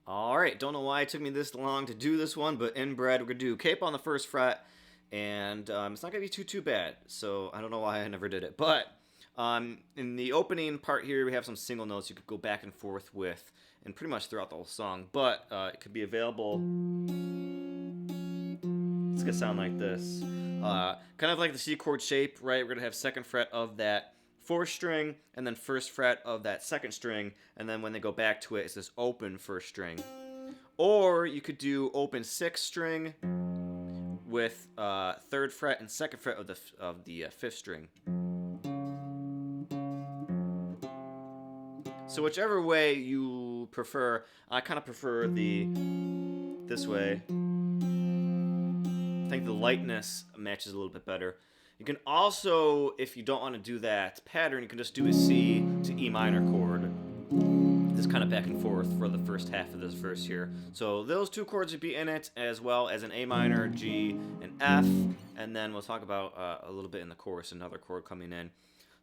Alright, don't know why it took me this long to do this one, but Inbred, we're going to do cape on the first fret, and it's not going to be too bad, so I don't know why I never did it. But in the opening part here, we have some single notes you could go back and forth with, and pretty much throughout the whole song, but it could be available. It's going to sound like this. Kind of like the C chord shape, right? We're going to have second fret of that fourth string, and then first fret of that second string, and then when they go back to it, it's this open first string. Or you could do open sixth string with third fret and second fret of the fifth string. So whichever way you prefer, I kind of prefer this way. I think the lightness matches a little bit better. You can also, if you don't want to do that pattern, you can just do a C to E minor chord. This kind of back and forth for the first half of this verse here. So those two chords would be in it, as well as an A minor, G, and F. And then we'll talk about a little bit in the chorus, another chord coming in.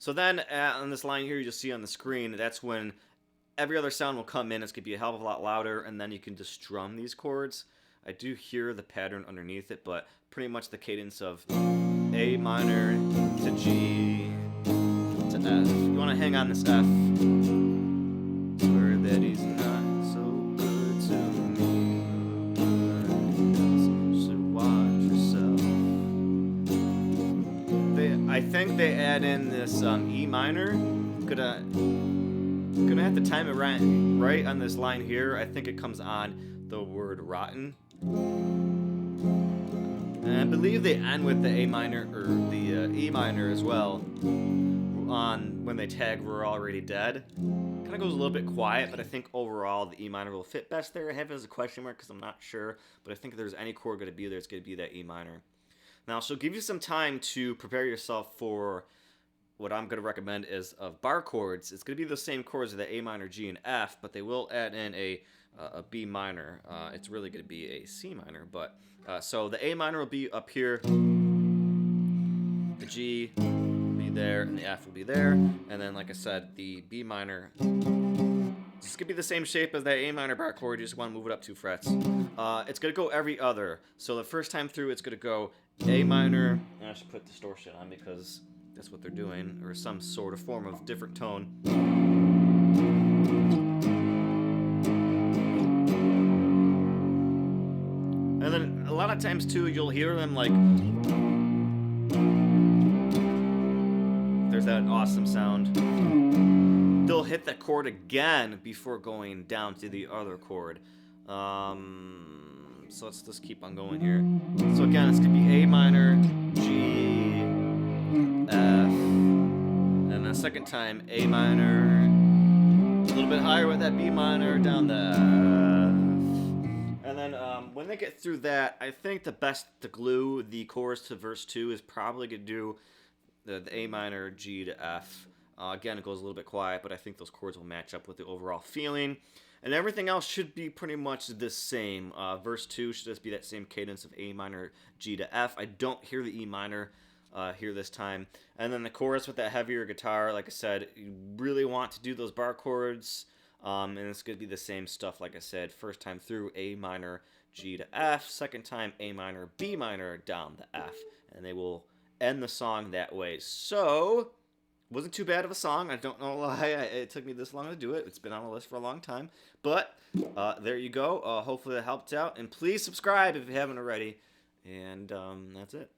So then on this line here, you just see on the screen, that's when every other sound will come in. It's going to be a hell of a lot louder, and then you can just strum these chords. I do hear the pattern underneath it, but pretty much the cadence of A minor to G to F. You want to hang on this F. Swear that he's not so good to me. So watch yourself. I think they add in this E minor. Gonna have to time it right on this line here. I think it comes on the word rotten. And I believe they end with the A minor or the E minor as well. On when they tag "We're Already Dead." Kind of goes a little bit quiet, but I think overall the E minor will fit best there. I have it as a question mark because I'm not sure, but I think if there's any chord going to be there, it's going to be that E minor. Now, she'll give you some time to prepare yourself for what I'm going to recommend is of bar chords. It's going to be the same chords as the A minor, G, and F, but they will add in a B minor. It's really going to be a C minor, but so the A minor will be up here, the G will be there, and the F will be there, and then like I said, the B minor, it's going to be the same shape as that A minor bar chord. You just want to move it up 2 frets. It's going to go every other. So the first time through, it's going to go A minor, and I should put distortion on because that's what they're doing, or some sort of form of different tone. And then a lot of times too, you'll hear them like, there's that awesome sound. They'll hit that chord again before going down to the other chord. So let's just keep on going here. So again, it's gonna be A minor, G, F, and the second time A minor, a little bit higher with that B minor, down the F. And then when they get through that, I think the best to glue the chorus to verse 2 is probably going to do the A minor, G to F. Again, it goes a little bit quiet, but I think those chords will match up with the overall feeling. And everything else should be pretty much the same. Verse 2 should just be that same cadence of A minor, G to F. I don't hear the E minor here this time. And then the chorus with that heavier guitar, like I said, you really want to do those bar chords. And it's going to be the same stuff, like I said. First time through, A minor, G to F. Second time, A minor, B minor, down the F. And they will end the song that way. So, wasn't too bad of a song. I don't know why it took me this long to do it. It's been on the list for a long time. But, there you go. Hopefully that helped out. And please subscribe if you haven't already. And that's it.